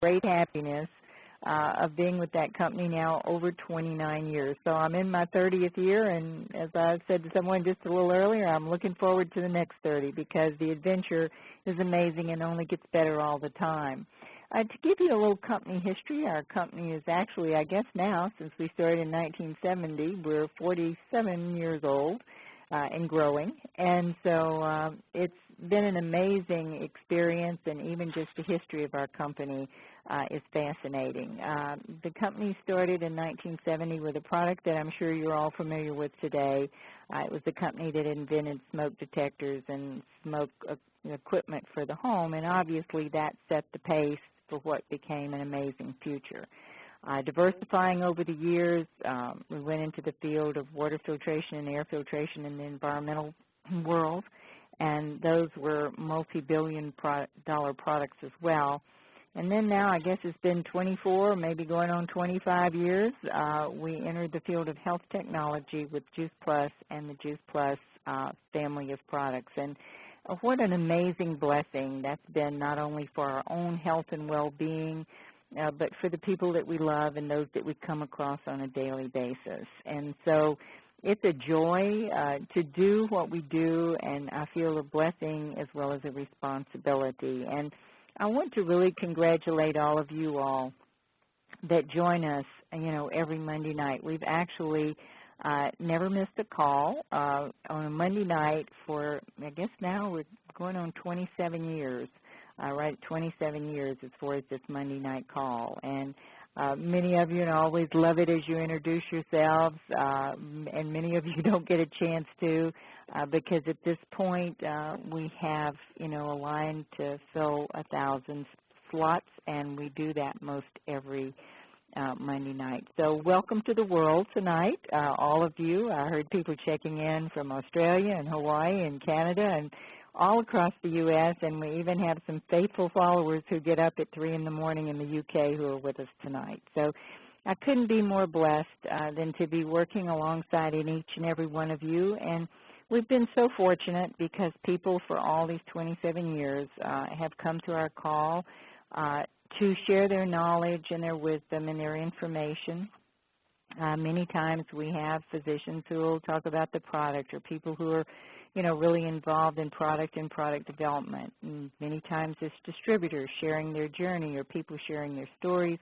great happiness of being with that company now over 29 years. So I'm in my 30th year, and as I said to someone just a little earlier, I'm looking forward to the next 30 because the adventure is amazing and only gets better all the time. To give you a little company history, our company is actually, I guess now, since we started in 1970, we're 47 years old and growing. And so it's been an amazing experience, and even just the history of our company is fascinating. The company started in 1970 with a product that I'm sure you're all familiar with today. It was the company that invented smoke detectors and smoke equipment for the home, and obviously that set the pace for what became an amazing future. Diversifying over the years, we went into the field of water filtration and air filtration in the environmental world, and those were multi-billion dollar products as well. And then now, I guess it's been 24, maybe going on 25 years, we entered the field of health technology with Juice Plus and the Juice Plus family of products. And what an amazing blessing that's been, not only for our own health and well-being, but for the people that we love and those that we come across on a daily basis. And so it's a joy to do what we do, and I feel a blessing as well as a responsibility. And I want to really congratulate all of you all that join us, every Monday night. We've actually never missed a call on a Monday night for, I guess now we're going on 27 years, right, 27 years as far as this Monday night call. And many of you always love it as you introduce yourselves, and many of you don't get a chance to because at this point we have, a line to fill 1,000 slots, and we do that most every Monday night. So welcome to the world tonight, all of you. I heard people checking in from Australia and Hawaii and Canada and all across the U.S., and we even have some faithful followers who get up at 3 in the morning in the U.K. who are with us tonight. So I couldn't be more blessed than to be working alongside in each and every one of you. And we've been so fortunate because people for all these 27 years have come to our call to share their knowledge and their wisdom and their information. Many times we have physicians who will talk about the product, or people who are, really involved in product and product development. And many times it's distributors sharing their journey, or people sharing their stories.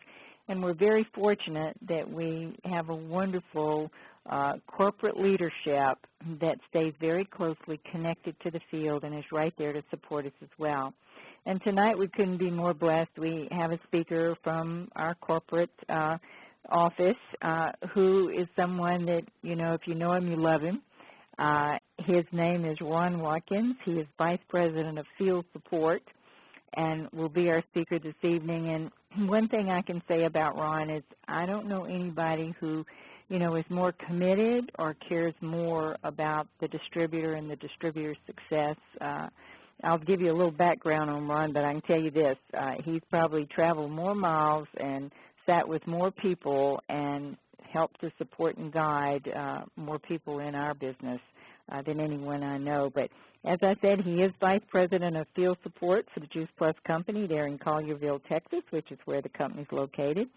And we're very fortunate that we have a wonderful corporate leadership that stays very closely connected to the field and is right there to support us as well. And tonight we couldn't be more blessed. We have a speaker from our corporate office who is someone that, if you know him, you love him. His name is Ron Watkins. He is Vice President of Field Support and will be our speaker this evening. And one thing I can say about Ron is I don't know anybody who, is more committed or cares more about the distributor and the distributor's success. I'll give you a little background on Ron, but I can tell you this. He's probably traveled more miles and sat with more people and helped to support and guide more people in our business than anyone I know. But as I said, he is Vice President of Field Support for the Juice Plus Company there in Collierville, Texas, which is where the company is located.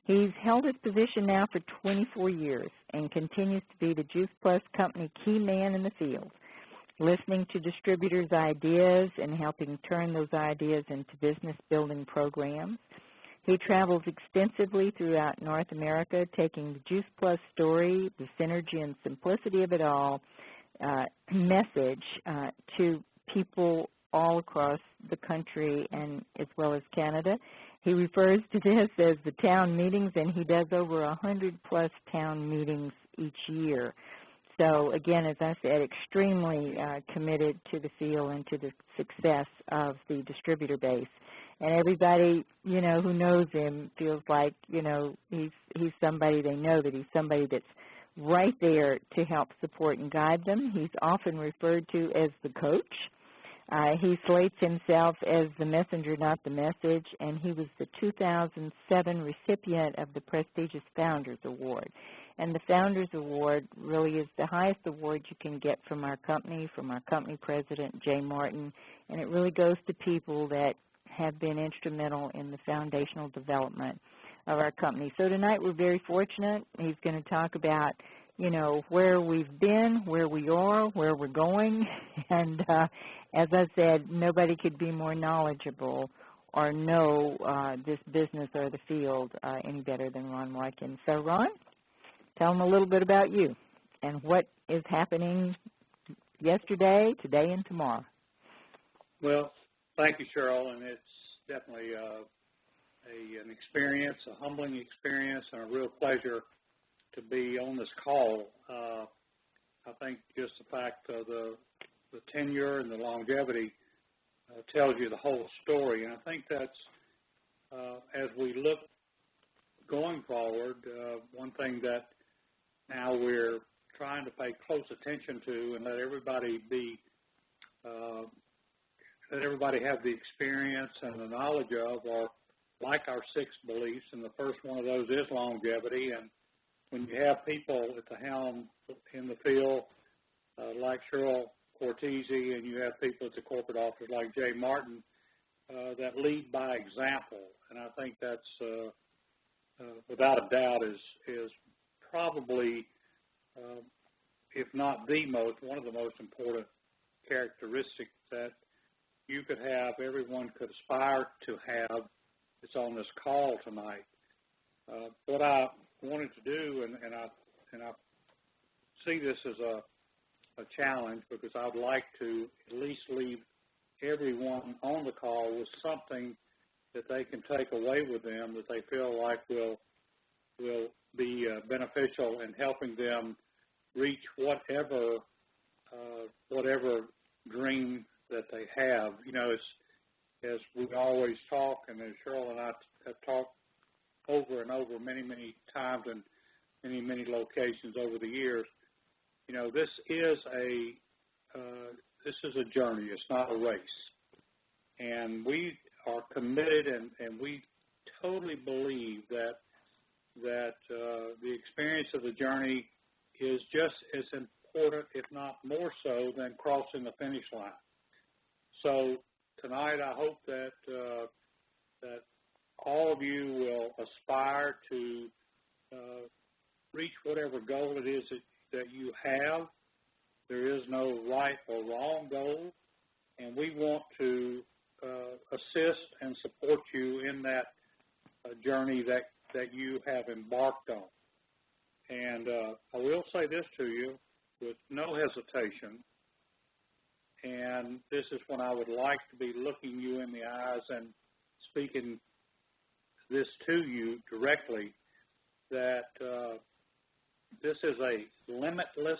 He's held his position now for 24 years and continues to be the Juice Plus Company key man in the field, listening to distributors' ideas and helping turn those ideas into business-building programs. He travels extensively throughout North America, taking the Juice Plus story, the synergy and simplicity of it all, message to people all across the country and as well as Canada. He refers to this as the town meetings, and he does over 100-plus town meetings each year. So, again, as I said, extremely committed to the field and to the success of the distributor base. And everybody, who knows him feels like, he's somebody, they know that he's somebody that's right there to help support and guide them. He's often referred to as the coach. He slates himself as the messenger, not the message, and he was the 2007 recipient of the prestigious Founders Award. And the Founders Award really is the highest award you can get from our company president, Jay Martin, and it really goes to people that have been instrumental in the foundational development of our company. So tonight we're very fortunate. He's going to talk about, you know, where we've been, where we are, where we're going. And as I said, nobody could be more knowledgeable or know this business or the field any better than Ron Watkins. So, Ron, tell them a little bit about you and what is happening yesterday, today, and tomorrow. Well, thank you, Cheryl, and it's definitely an experience, a humbling experience, and a real pleasure to be on this call. I think just the fact of the tenure and the longevity tells you the whole story, and I think that's, as we look going forward, one thing that now we're trying to pay close attention to and let everybody have the experience and the knowledge of, or like our 6 beliefs, and the first one of those is longevity. And when you have people at the helm in the field like Cheryl Cortese, and you have people at the corporate office like Jay Martin that lead by example, and I think that's without a doubt is probably, if not one of the most important characteristics that you could have, everyone could aspire to have. It's on this call tonight. What I wanted to do, and I see this as a challenge, because I'd like to at least leave everyone on the call with something that they can take away with them that they feel like will be beneficial in helping them reach whatever dream that they have. You know, as we always talk, and as Cheryl and I have talked over and over many, many times in many, many locations over the years, you know, this is a journey. It's not a race. And we are committed, and we totally believe that the experience of the journey is just as important, if not more so, than crossing the finish line. So tonight, I hope that all of you will aspire to reach whatever goal it is that you have. There is no right or wrong goal, and we want to assist and support you in that journey that you have embarked on. And I will say this to you with no hesitation, and this is when I would like to be looking you in the eyes and speaking this to you directly, that this is a limitless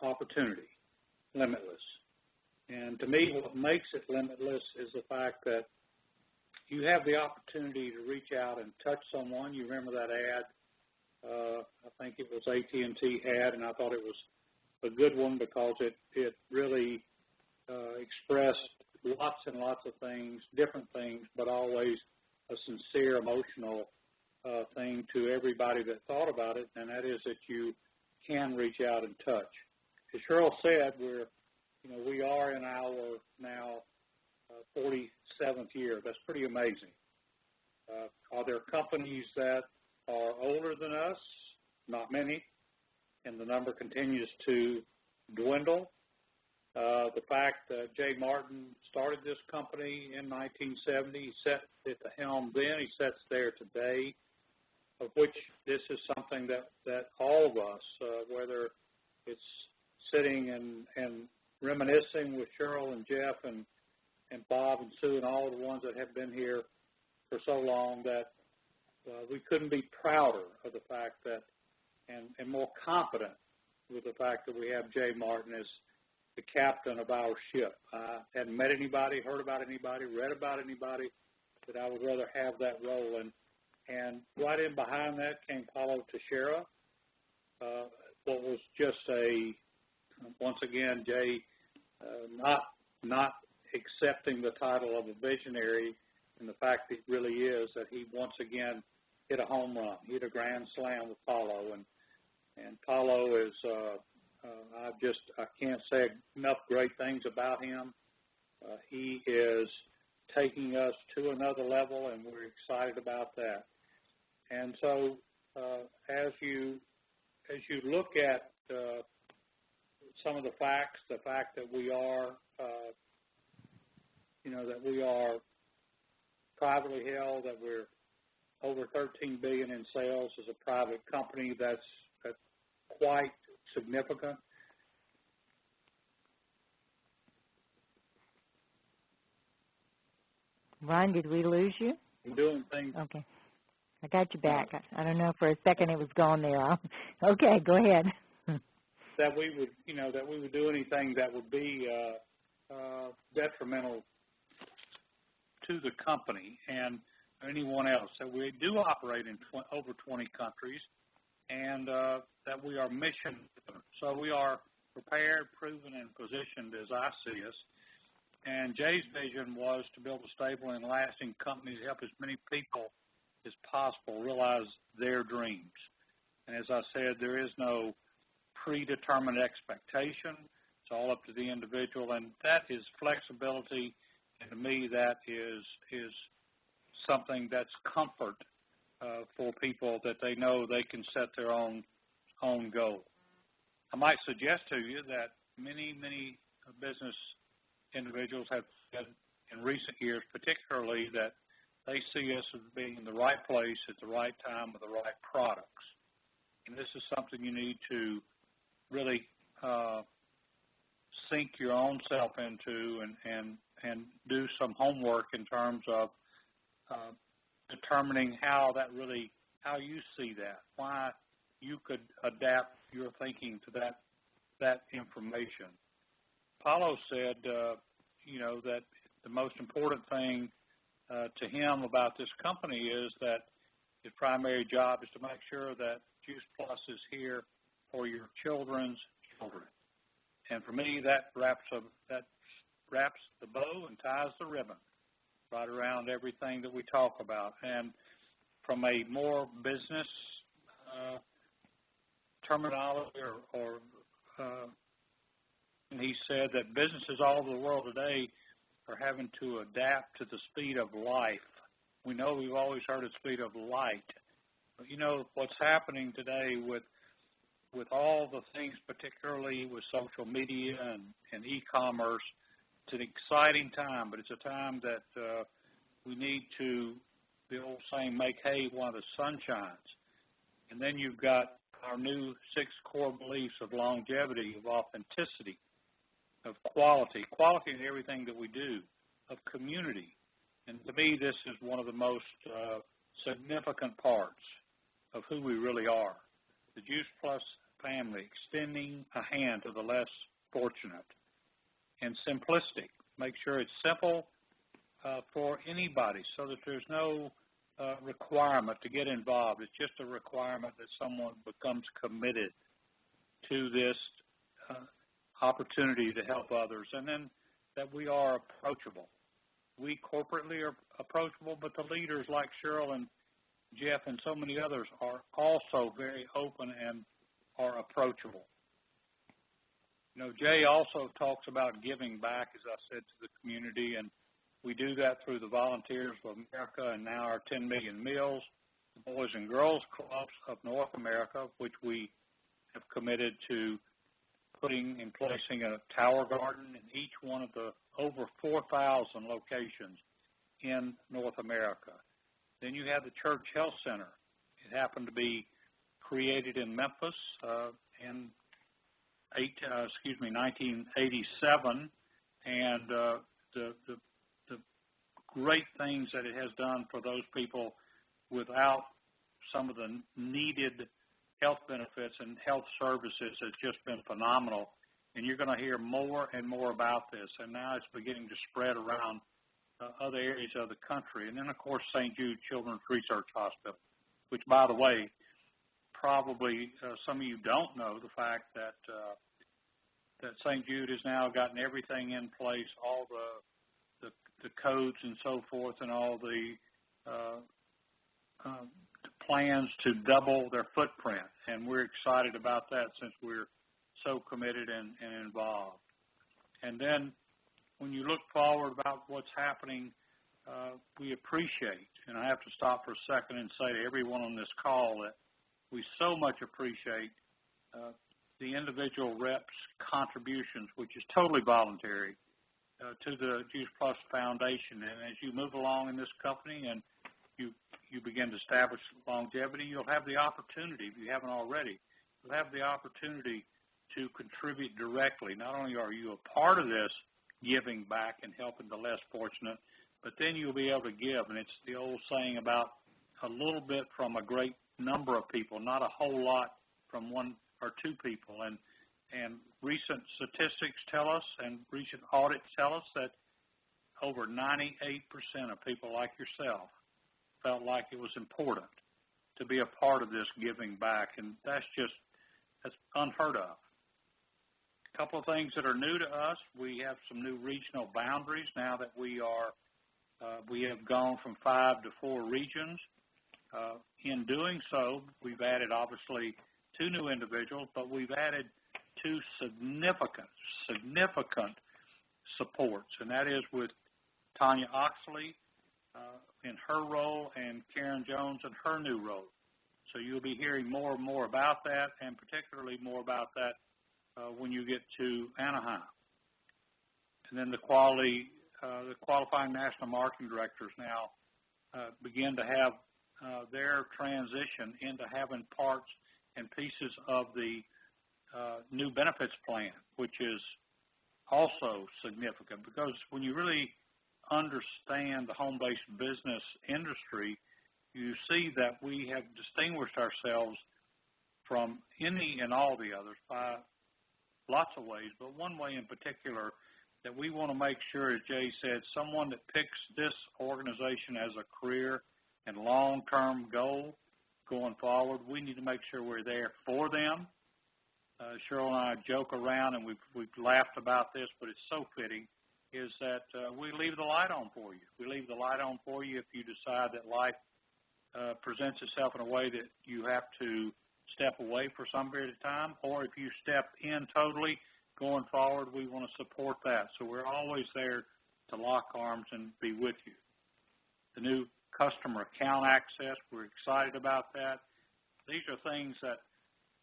opportunity, limitless. And to me, what makes it limitless is the fact that you have the opportunity to reach out and touch someone. You remember that ad? I think it was AT&T had, and I thought it was a good one because it really expressed lots and lots of things, different things, but always a sincere, emotional thing to everybody that thought about it, and that is that you can reach out and touch. As Cheryl said, we are in our now 47th year. That's pretty amazing. Are there companies that are older than us? Not many, and the number continues to dwindle. The fact that Jay Martin started this company in 1970, he sat at the helm then, he sits there today, of which this is something that all of us, whether it's sitting and reminiscing with Cheryl and Jeff and Bob and Sue and all the ones that have been here for so long, that we couldn't be prouder of the fact that, and more confident with the fact that we have Jay Martin as the captain of our ship. I hadn't met anybody, heard about anybody, read about anybody that I would rather have that role. And right in behind that came Paulo Teixeira. What was just once again, Jay not accepting the title of a visionary, and the fact that it really is that he once again hit a home run, hit a grand slam with Paulo. And Paulo is, I can't say enough great things about him. He is taking us to another level, and we're excited about that. And so as you look at some of the facts, the fact that we are, that we are privately held, that we're over $13 billion in sales as a private company, that's quite significant. Ron, did we lose you? We're doing things. Okay. I got you back. I don't know, for a second it was gone there. Okay, go ahead. That we would do anything that would be detrimental to the company and anyone else. That we do operate in over 20 countries, and that we are mission. So we are prepared, proven, and positioned as I see us. And Jay's vision was to build a stable and lasting company to help as many people as possible realize their dreams. And as I said, there is no predetermined expectation. It's all up to the individual, and that is flexibility. And to me, that is something that's comfort for people, that they know they can set their own goal. I might suggest to you that many business individuals have said in recent years, particularly, that they see us as being in the right place at the right time with the right products. And this is something you need to really sink your own self into and do some homework in terms of determining how you see that, why you could adapt your thinking to that information. Paulo said, that the most important thing to him about this company is that his primary job is to make sure that Juice Plus is here for your children's children. And for me, that wraps the bow and ties the ribbon right around everything that we talk about. And from a more business terminology, and he said that businesses all over the world today are having to adapt to the speed of life. We know we've always heard of the speed of light. But what's happening today with all the things, particularly with social media and e-commerce, it's an exciting time, but it's a time that we need to, the old saying, make hay while the sun shines. And then you've got our new 6 core beliefs of longevity, of authenticity, of quality in everything that we do, of community. And to me, this is one of the most significant parts of who we really are. The Juice Plus family, extending a hand to the less fortunate. And simplistic. Make sure it's simple for anybody, so that there's no requirement to get involved. It's just a requirement that someone becomes committed to this opportunity to help others, and then that we are approachable. We corporately are approachable, but the leaders like Cheryl and Jeff and so many others are also very open and are approachable. Jay also talks about giving back, as I said, to the community, and we do that through the Volunteers of America and now our 10 Million Meals, the Boys and Girls Clubs of North America, which we have committed to putting and placing a tower garden in each one of the over 4,000 locations in North America. Then you have the Church Health Center. It happened to be created in Memphis in 1987, and the great things that it has done for those people without some of the needed health benefits and health services has just been phenomenal. And you're going to hear more and more about this. And now it's beginning to spread around other areas of the country. And then, of course, St. Jude Children's Research Hospital, which, by the way, probably some of you don't know the fact that that St. Jude has now gotten everything in place, all the codes and so forth, and all the plans to double their footprint. And we're excited about that since we're so committed and involved. And then when you look forward about what's happening we appreciate, and I have to stop for a second and say to everyone on this call that we so much appreciate the individual reps' contributions, which is totally voluntary, to the Juice Plus Foundation. And as you move along in this company and you begin to establish longevity, you'll have the opportunity, if you haven't already, you'll have the opportunity to contribute directly. Not only are you a part of this giving back and helping the less fortunate, but then you'll be able to give. And it's the old saying about a little bit from a great number of people, not a whole lot from one or two people. And recent statistics tell us and recent audits tell us that over 98% of people like yourself felt like it was important to be a part of this giving back. And that's unheard of. A couple of things that are new to us. We have some new regional boundaries now that we have gone from 5 to 4 regions. In doing so, we've added obviously 2 new individuals, but we've added 2 significant supports, and that is with Tanya Oxley in her role and Karen Jones in her new role. So you'll be hearing more and more about that, and particularly more about that when you get to Anaheim. And then the qualifying national marketing directors now begin to have their transition into having parts and pieces of the new benefits plan, which is also significant, because when you really understand the home-based business industry, you see that we have distinguished ourselves from any and all the others by lots of ways, but one way in particular that we want to make sure, as Jay said, someone that picks this organization as a career and long-term goal going forward, we need to make sure we're there for them. Cheryl and I joke around, and we've laughed about this, but it's so fitting, is that we leave the light on for you. We leave the light on for you if you decide that life presents itself in a way that you have to step away for some period of time, or if you step in totally going forward, we want to support that. So we're always there to lock arms and be with you. The new customer account access, we're excited about that. These are things that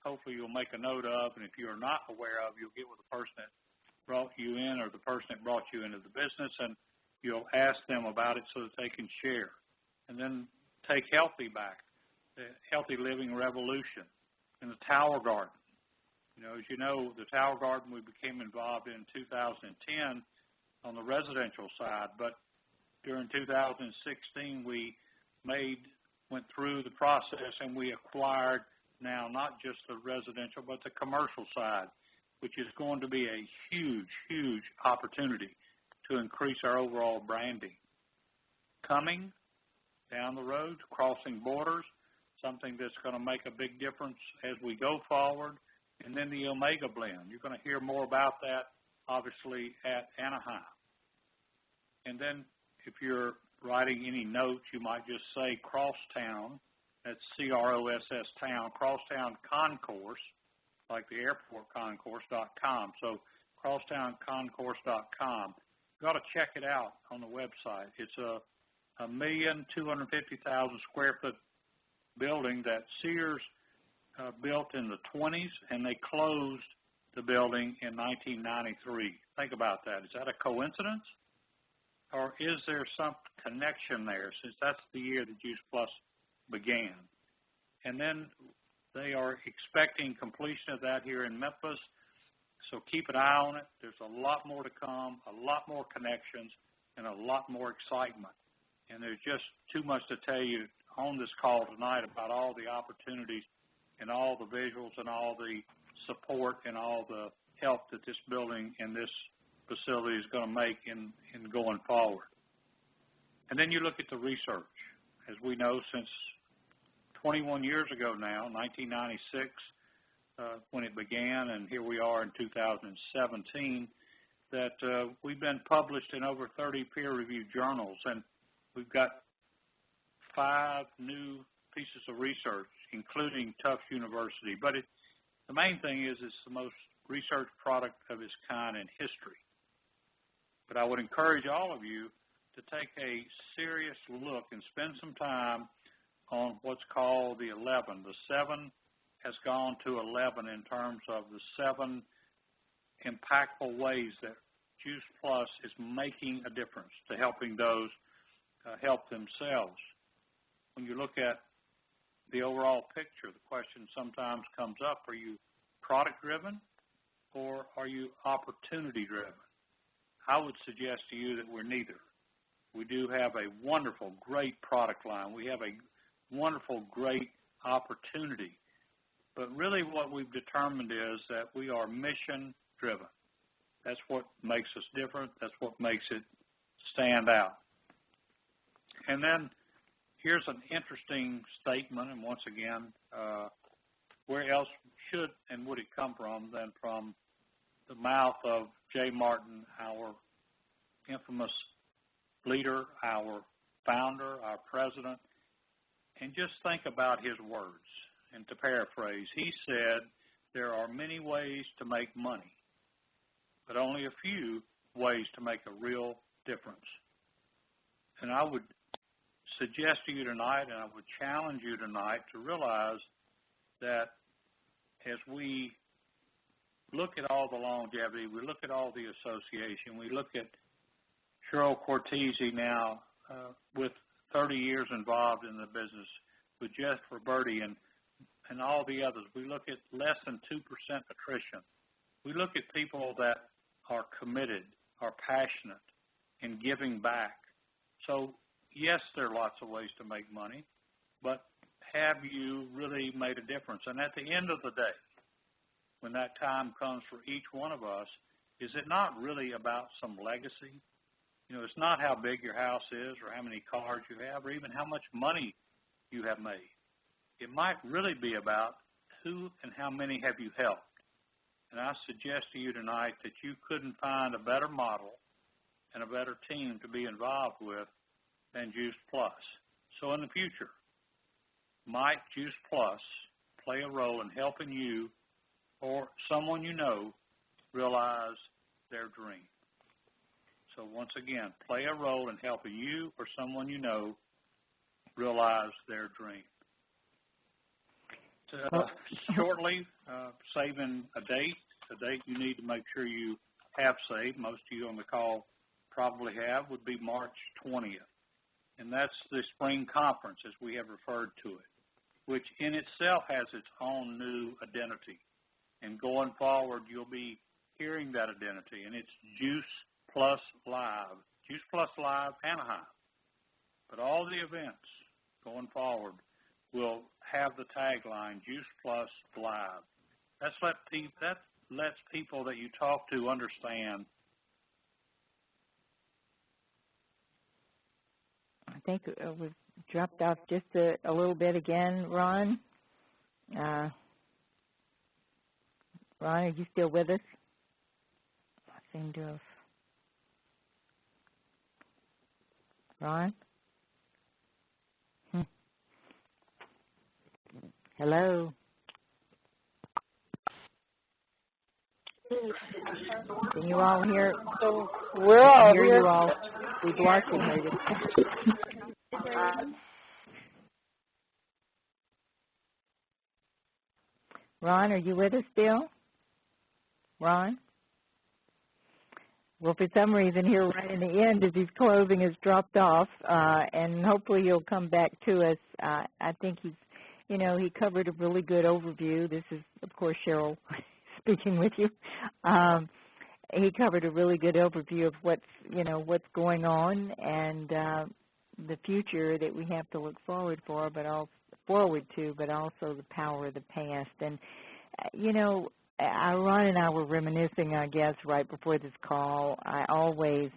hopefully you'll make a note of, and if you're not aware of, you'll get with the person that brought you in or the person that brought you into the business, and you'll ask them about it so that they can share. And then take Healthy back, the Healthy Living Revolution, and the Tower Garden. As you know, the Tower Garden we became involved in 2010 on the residential side, but during 2016 we went through the process and we acquired now not just the residential but the commercial side, which is going to be a huge, huge opportunity to increase our overall branding. Coming down the road, crossing borders, something that's going to make a big difference as we go forward. And then the Omega Blend. You're going to hear more about that, obviously, at Anaheim. And then if you're writing any notes, you might just say Crosstown. That's C-R-O-S-S Town, Crosstown Concourse, like the airport concourse.com. So crosstownconcourse.com. You've got to check it out on the website. It's a 1,250,000 square foot building that Sears built in the 20s, and they closed the building in 1993. Think about that. Is that a coincidence? Or is there some connection there, since that's the year that Juice Plus began? And then they are expecting completion of that here in Memphis, so keep an eye on it. There's a lot more to come, a lot more connections, and a lot more excitement. And there's just too much to tell you on this call tonight about all the opportunities and all the visuals and all the support and all the help that this building and this facility is going to make in going forward. And then you look at the research. As we know, since 21 years ago now, 1996, when it began, and here we are in 2017, that we've been published in over 30 peer-reviewed journals, and we've got 5 new pieces of research, including Tufts University. But the main thing is it's the most researched product of its kind in history. But I would encourage all of you to take a serious look and spend some time on what's called the 11. The 7 has gone to 11 in terms of the 7 impactful ways that Juice Plus is making a difference to helping those help themselves. When you look at the overall picture, the question sometimes comes up, are you product-driven or are you opportunity-driven? I would suggest to you that we're neither. We do have a wonderful, great product line. We have a wonderful, great opportunity. But really what we've determined is that we are mission-driven. That's what makes us different. That's what makes it stand out. And then here's an interesting statement, and once again, where else should and would it come from than from the mouth of Jay Martin, our infamous leader, our founder, our president, and just think about his words. And to paraphrase, he said, there are many ways to make money, but only a few ways to make a real difference. And I would suggest to you tonight, and I would challenge you tonight to realize that as we look at all the longevity, we look at all the association, we look at Cheryl Cortese now with 30 years involved in the business, with Jeff Roberti and all the others. We look at less than 2% attrition. We look at people that are committed, are passionate, in giving back. So, yes, there are lots of ways to make money, but have you really made a difference? And at the end of the day, when that time comes for each one of us, is it not really about some legacy? You know, it's not how big your house is or how many cars you have or even how much money you have made. It might really be about who and how many have you helped. And I suggest to you tonight that you couldn't find a better model and a better team to be involved with than Juice Plus. So in the future, might Juice Plus play a role in helping you or someone you know realize their dream? So once again, play a role in helping you or someone you know realize their dream. Shortly, saving a date you need to make sure you have saved, most of you on the call probably have, would be March 20th. And that's the spring conference, as we have referred to it, which in itself has its own new identity. And going forward, you'll be hearing that identity, and it's Juice Plus Live, Juice Plus Live Anaheim. But all the events going forward will have the tagline Juice Plus Live. That lets people that you talk to understand. I think we've dropped off just a little bit again, Ron. Ron, are you still with us? I seem to have. Ron? Hello? Can you all hear? So we're all hear here. You all. We've lost you here. Ron, are you with us still? Ron? Well, for some reason here right in the end as he's closing has dropped off, and hopefully he'll come back to us. I think he covered a really good overview. This is, of course, Cheryl speaking with you. He covered a really good overview of what's going on and the future that we have to look forward to, but also the power of the past. And Ron and I were reminiscing, I guess, right before this call. I always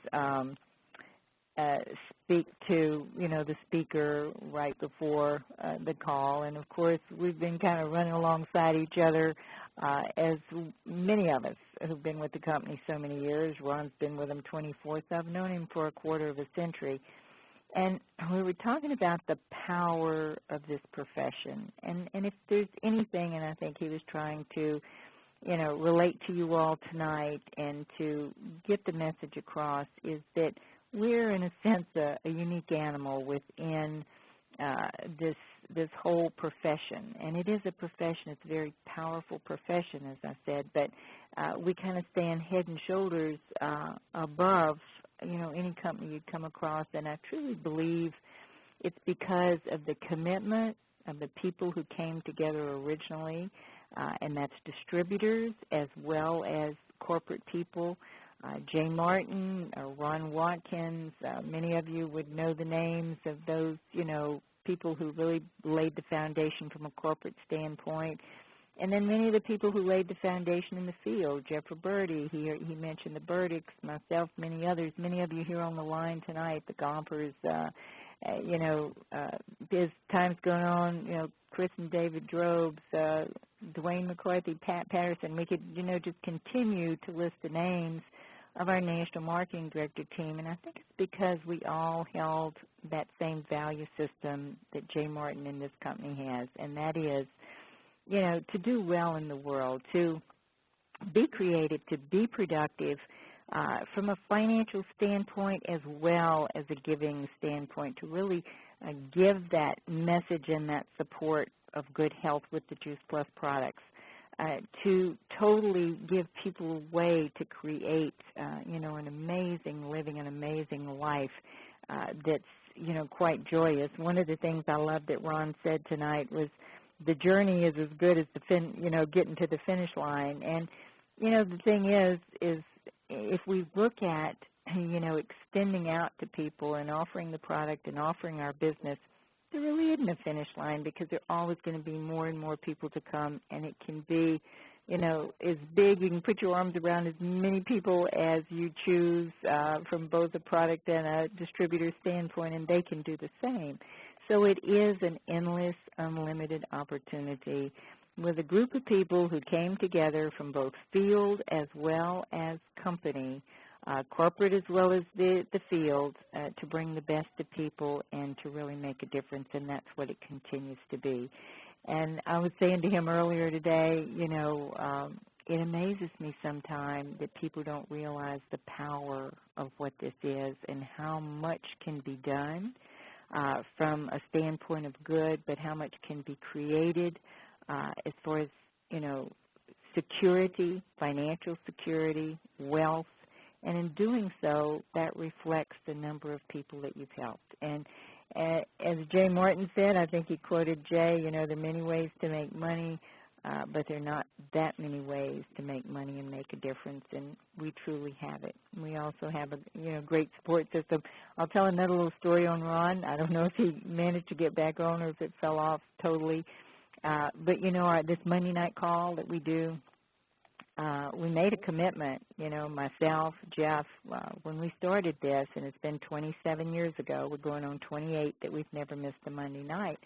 speak to, the speaker right before the call. And, of course, we've been kind of running alongside each other, as many of us who've been with the company so many years. Ron's been with them 24, so I've known him for a quarter of a century. And we were talking about the power of this profession. And if there's anything, and I think he was trying to, relate to you all tonight and to get the message across, is that we're in a sense a unique animal within this whole profession, and it is a profession. It's a very powerful profession, as I said, but we kind of stand head and shoulders above, any company you'd come across, and I truly believe it's because of the commitment of the people who came together originally, and that's distributors as well as corporate people. Jay Martin, Ron Watkins, many of you would know the names of those, people who really laid the foundation from a corporate standpoint. And then many of the people who laid the foundation in the field, Jeff Roberti, he mentioned the Burdicks, myself, many others, many of you here on the line tonight, the Gompers, as time's going on, Chris and David Drobes, Dwayne McCarthy, Pat Patterson, we could, just continue to list the names of our National Marketing Director team, and I think it's because we all held that same value system that Jay Martin and this company has, and that is, to do well in the world, to be creative, to be productive from a financial standpoint as well as a giving standpoint, to really give that message and that support of good health with the Juice Plus products. To totally give people a way to create, an amazing living, an amazing life that's, quite joyous. One of the things I love that Ron said tonight was the journey is as good as getting to the finish line. And, the thing is if we look at, extending out to people and offering the product and offering our business, there really isn't a finish line because there are always going to be more and more people to come, and it can be, as big. You can put your arms around as many people as you choose from both a product and a distributor standpoint, and they can do the same. So it is an endless, unlimited opportunity with a group of people who came together from both field as well as company, corporate as well as the field, to bring the best to people and to really make a difference, and that's what it continues to be. And I was saying to him earlier today, it amazes me sometimes that people don't realize the power of what this is and how much can be done from a standpoint of good, but how much can be created as far as, security, financial security, wealth. And in doing so, that reflects the number of people that you've helped. And as Jay Martin said, I think he quoted Jay, there are many ways to make money, but there are not that many ways to make money and make a difference, and we truly have it. We also have a great support system. I'll tell another little story on Ron. I don't know if he managed to get back on or if it fell off totally. But, this Monday night call that we do, we made a commitment, myself, Jeff, when we started this, and it's been 27 years ago. We're going on 28 that we've never missed a Monday night.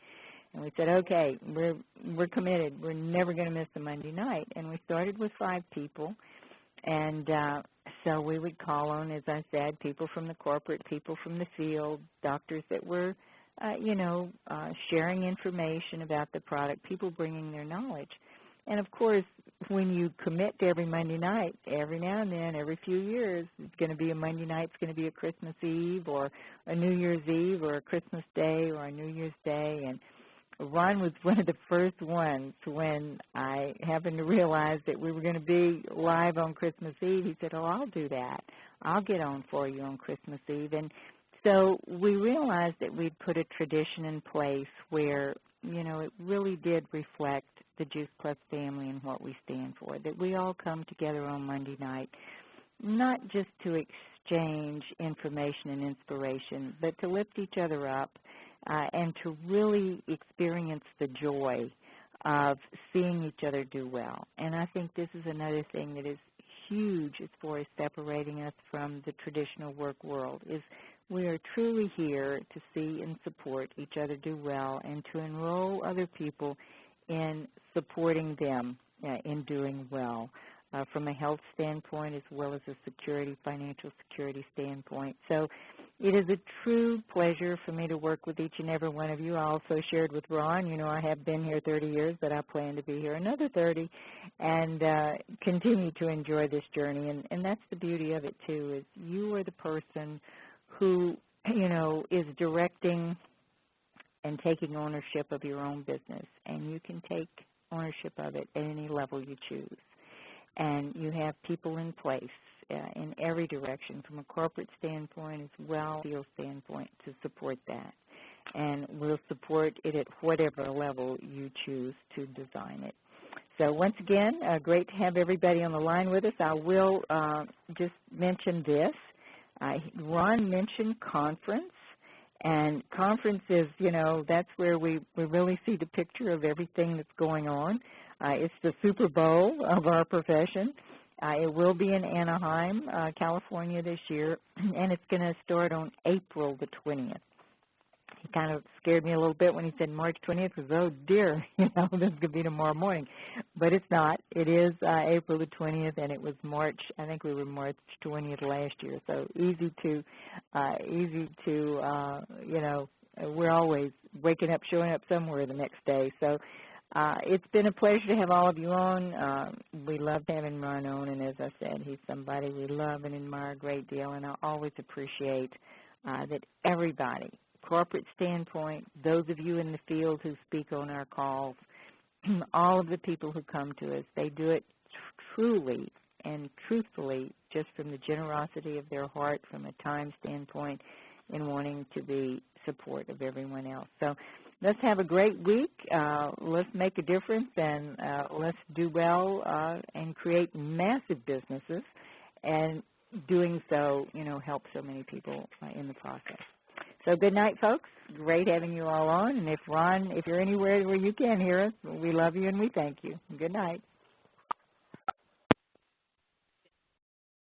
And we said, okay, we're committed. We're never going to miss a Monday night. And we started with 5 people. And so we would call on, as I said, people from the corporate, people from the field, doctors that were, sharing information about the product, people bringing their knowledge. And, of course, when you commit to every Monday night, every now and then, every few years, it's going to be a Monday night, it's going to be a Christmas Eve or a New Year's Eve or a Christmas Day or a New Year's Day. And Ron was one of the first ones when I happened to realize that we were going to be live on Christmas Eve. He said, oh, I'll do that. I'll get on for you on Christmas Eve. And so we realized that we'd put a tradition in place where, it really did reflect the Juice Plus family and what we stand for, that we all come together on Monday night, not just to exchange information and inspiration, but to lift each other up and to really experience the joy of seeing each other do well. And I think this is another thing that is huge as far as separating us from the traditional work world, is we are truly here to see and support each other do well and to enroll other people in supporting them in doing well from a health standpoint as well as a security, financial security standpoint. So it is a true pleasure for me to work with each and every one of you. I also shared with Ron, I have been here 30 years, but I plan to be here another 30 and continue to enjoy this journey. And that's the beauty of it, too, is you are the person who, is directing and taking ownership of your own business. And you can take ownership of it at any level you choose. And you have people in place in every direction, from a corporate standpoint as well as a field standpoint, to support that. And we'll support it at whatever level you choose to design it. So once again, great to have everybody on the line with us. I will just mention this. Ron mentioned conference. And conference is, that's where we really see the picture of everything that's going on. It's the Super Bowl of our profession. It will be in Anaheim, California this year, and it's going to start on April the 20th. He kind of scared me a little bit when he said March 20th because, oh, dear, this is going to be tomorrow morning. But it's not. It is April the 20th, and it was March. I think we were March 20th last year. So easy to, we're always waking up, showing up somewhere the next day. So it's been a pleasure to have all of you on. We loved having Ron on, and as I said, he's somebody we love and admire a great deal, and I always appreciate that everybody, corporate standpoint, those of you in the field who speak on our calls, all of the people who come to us, they do it truly and truthfully just from the generosity of their heart, from a time standpoint, and wanting to be support of everyone else. So let's have a great week. Let's make a difference, and let's do well and create massive businesses, and doing so, help so many people in the process. So good night, folks. Great having you all on. And if Ron, if you're anywhere where you can hear us, we love you and we thank you. Good night.